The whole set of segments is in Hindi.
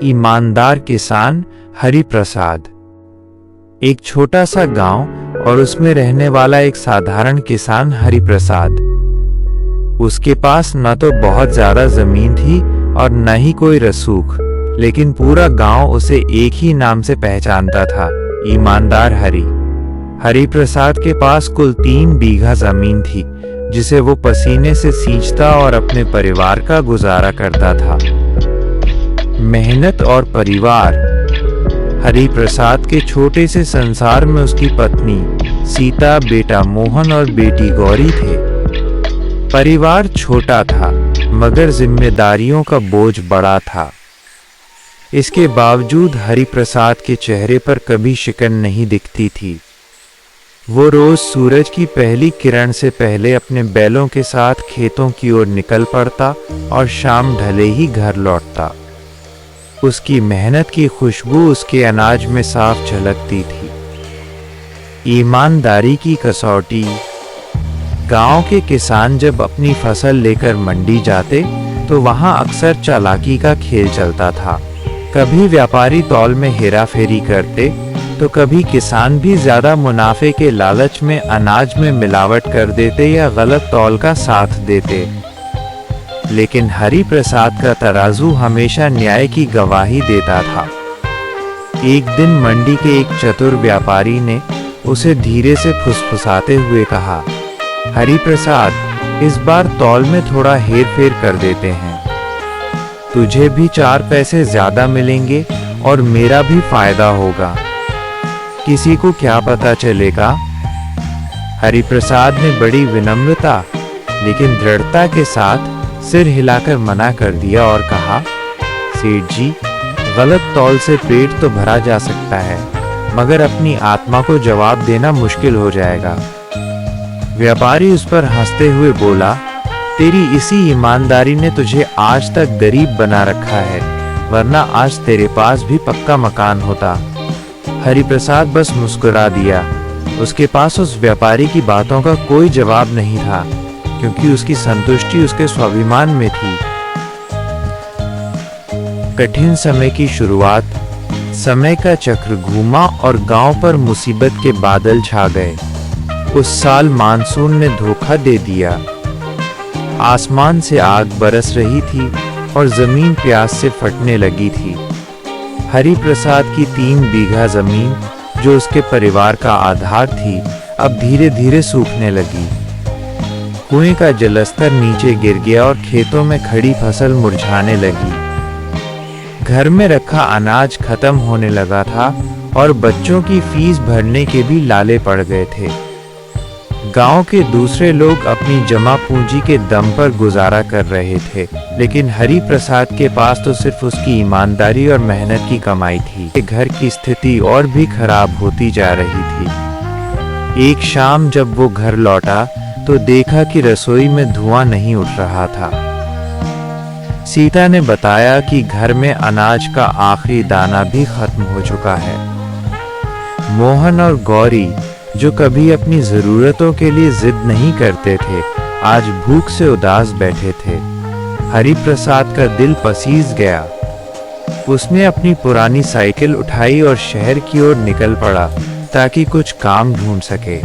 ईमानदार किसान हरि प्रसाद। एक छोटा सा गांव और उसमें रहने वाला एक साधारण किसान हरि प्रसाद। उसके पास न तो बहुत ज्यादा जमीन थी और न ही कोई रसूख, लेकिन पूरा गांव उसे एक ही नाम से पहचानता था, ईमानदार हरि। हरि प्रसाद के पास कुल 3 बीघा जमीन थी, जिसे वो पसीने से सींचता और अपने परिवार का गुजारा करता था। मेहनत और परिवार। हरि प्रसाद के छोटे से संसार में उसकी पत्नी सीता, बेटा मोहन और बेटी गौरी थे। परिवार छोटा था, मगर जिम्मेदारियों का बोझ बड़ा था। इसके बावजूद हरि प्रसाद के चेहरे पर कभी शिकन नहीं दिखती थी। वो रोज सूरज की पहली किरण से पहले अपने बैलों के साथ खेतों की ओर निकल पड़ता और शाम ढले ही घर लौटता। उसकी मेहनत की खुशबू उसके अनाज में साफ झलकती थी। ईमानदारी की कसौटी। गांव के किसान जब अपनी फसल लेकर मंडी जाते तो वहां अक्सर चालाकी का खेल चलता था। कभी व्यापारी तौल में हेराफेरी करते तो कभी किसान भी ज्यादा मुनाफे के लालच में अनाज में मिलावट कर देते या गलत तौल का साथ देते। लेकिन हरि प्रसाद का तराजू हमेशा न्याय की गवाही देता था। एक दिन मंडी के एक चतुर व्यापारी ने उसे धीरे से फुसफुसाते हुए कहा, हरि प्रसाद, इस बार तौल में थोड़ा हेर फेर कर देते हैं। तुझे भी 4 पैसे ज्यादा मिलेंगे और मेरा भी फायदा होगा। किसी को क्या पता चलेगा? हरि प्रसाद ने बड़ी विनम्रता लेकिन दृढ़ता के साथ सिर हिलाकर मना कर दिया और कहा, सेठ जी, गलत तौल से पेट तो भरा जा सकता है, मगर अपनी आत्मा को जवाब देना मुश्किल हो जाएगा। व्यापारी उस पर हंसते हुए बोला, तेरी इसी ईमानदारी ने तुझे आज तक गरीब बना रखा है, वरना आज तेरे पास भी पक्का मकान होता। हरि प्रसाद बस मुस्कुरा दिया। उसके पास उस व्यापारी की बातों का कोई जवाब नहीं था, क्योंकि उसकी संतुष्टि उसके स्वाभिमान में थी। कठिन समय की शुरुआत। समय का चक्र घूमा और गांव पर मुसीबत के बादल छा गए। उस साल मानसून ने धोखा दे दिया। आसमान से आग बरस रही थी और जमीन प्यास से फटने लगी थी। हरि प्रसाद की 3 बीघा जमीन, जो उसके परिवार का आधार थी, अब धीरे धीरे सूखने लगी। कुएं का जलस्तर नीचे गिर गया और खेतों में खड़ी फसल मुरझाने लगी। घर में रखा अनाज खत्म होने लगा था और बच्चों की फीस भरने के भी लाले पड़ गए थे। गांव के दूसरे लोग अपनी जमा पूंजी के दम पर गुजारा कर रहे थे, लेकिन हरि प्रसाद के पास तो सिर्फ उसकी ईमानदारी और मेहनत की कमाई थी। घर की स्थिति और भी खराब होती जा रही थी। एक शाम जब वो घर लौटा तो देखा कि रसोई में धुआं नहीं उठ रहा था। सीता ने बताया कि घर में अनाज का आखिरी दाना भी खत्म हो चुका है। मोहन और गौरी, जो कभी अपनी जरूरतों के लिए जिद नहीं करते थे, आज भूख से उदास बैठे थे। हरि प्रसाद का दिल पसीज गया। उसने अपनी पुरानी साइकिल उठाई और शहर की ओर निकल पड़ा ताकि कुछ काम ढूंढ सके।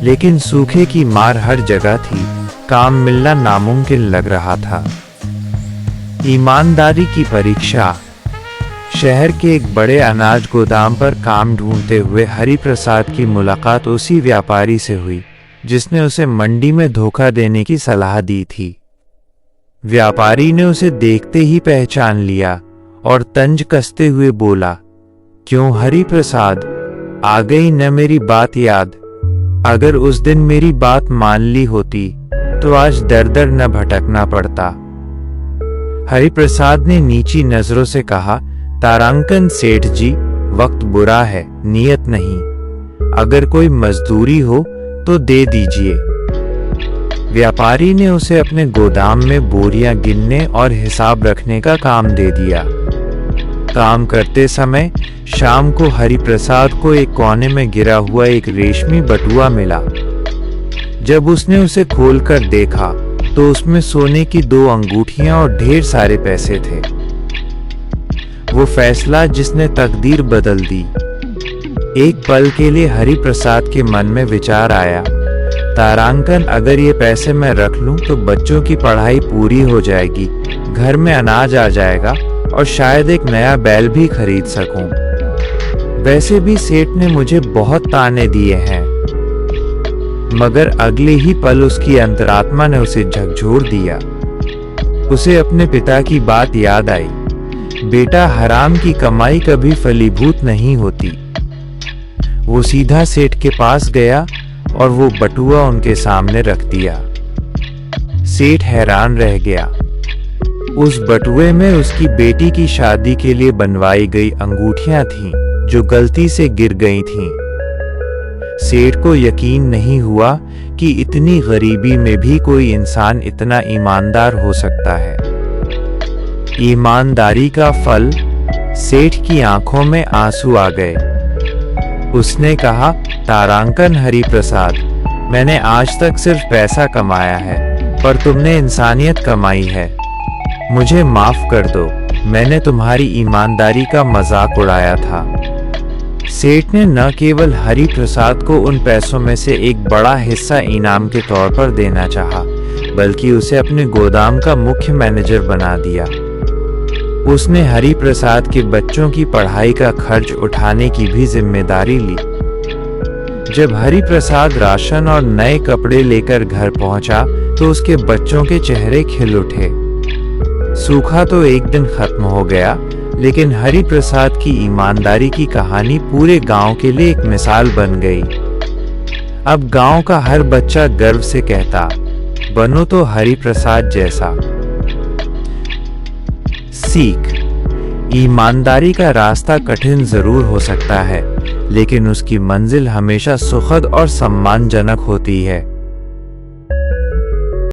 लेकिन सूखे की मार हर जगह थी, काम मिलना नामुमकिन लग रहा था। ईमानदारी की परीक्षा। शहर के एक बड़े अनाज गोदाम पर काम ढूंढते हुए हरि प्रसाद की मुलाकात उसी व्यापारी से हुई, जिसने उसे मंडी में धोखा देने की सलाह दी थी। व्यापारी ने उसे देखते ही पहचान लिया और तंज कसते हुए बोला, क्यों हरि प्रसाद, आ गई न मेरी बात याद? अगर उस दिन मेरी बात मान ली होती तो आज दर दर न भटकना पड़ता। हरि प्रसाद ने नीची नजरों से कहा, तारांकन सेठ जी, वक्त बुरा है, नियत नहीं। अगर कोई मजदूरी हो तो दे दीजिए। व्यापारी ने उसे अपने गोदाम में बोरियां गिनने और हिसाब रखने का काम दे दिया। काम करते समय शाम को हरि प्रसाद को एक कोने में गिरा हुआ एक रेशमी बटुआ मिला। जब उसने उसे खोलकर देखा तो उसमें सोने की 2 अंगूठियां और ढेर सारे पैसे थे। वो फैसला जिसने तकदीर बदल दी। एक पल के लिए हरि प्रसाद के मन में विचार आया, तारांकन, अगर ये पैसे मैं रख लूं तो बच्चों की पढ़ाई पूरी हो जाएगी, घर में अनाज आ जाएगा और शायद एक नया बैल भी खरीद सकूं। वैसे भी सेठ ने मुझे बहुत ताने दिए हैं। मगर अगले ही पल उसकी अंतरात्मा ने उसे झकझोर दिया। उसे अपने पिता की बात याद आई, बेटा, हराम की कमाई कभी फलीभूत नहीं होती। वो सीधा सेठ के पास गया और वो बटुआ उनके सामने रख दिया। सेठ हैरान रह गया। उस बटुए में उसकी बेटी की शादी के लिए बनवाई गई अंगूठियां थीं, जो गलती से गिर गई थीं। सेठ को यकीन नहीं हुआ कि इतनी गरीबी में भी कोई इंसान इतना ईमानदार हो सकता है। ईमानदारी का फल। सेठ की आंखों में आंसू आ गए। उसने कहा, तारांकन हरिप्रसाद, मैंने आज तक सिर्फ पैसा कमाया है, पर तुमने इंसानियत कमाई है। मुझे माफ कर दो, मैंने तुम्हारी ईमानदारी का मजाक उड़ाया था। सेठ ने न केवल हरिप्रसाद को उन पैसों में से एक बड़ा हिस्सा इनाम के तौर पर देना चाहा, बल्कि उसे अपने गोदाम का मुख्य मैनेजर बना दिया। उसने हरिप्रसाद के बच्चों की पढ़ाई का खर्च उठाने की भी जिम्मेदारी ली। जब हरिप्रसाद राशन और नए कपड़े लेकर घर पहुंचा तो उसके बच्चों के चेहरे खिल उठे। सूखा तो एक दिन खत्म हो गया, लेकिन हरिप्रसाद की ईमानदारी की कहानी पूरे गांव के लिए एक मिसाल बन गई। अब गांव का हर बच्चा गर्व से कहता, बनो तो हरिप्रसाद जैसा। सीख। ईमानदारी का रास्ता कठिन जरूर हो सकता है, लेकिन उसकी मंजिल हमेशा सुखद और सम्मानजनक होती है।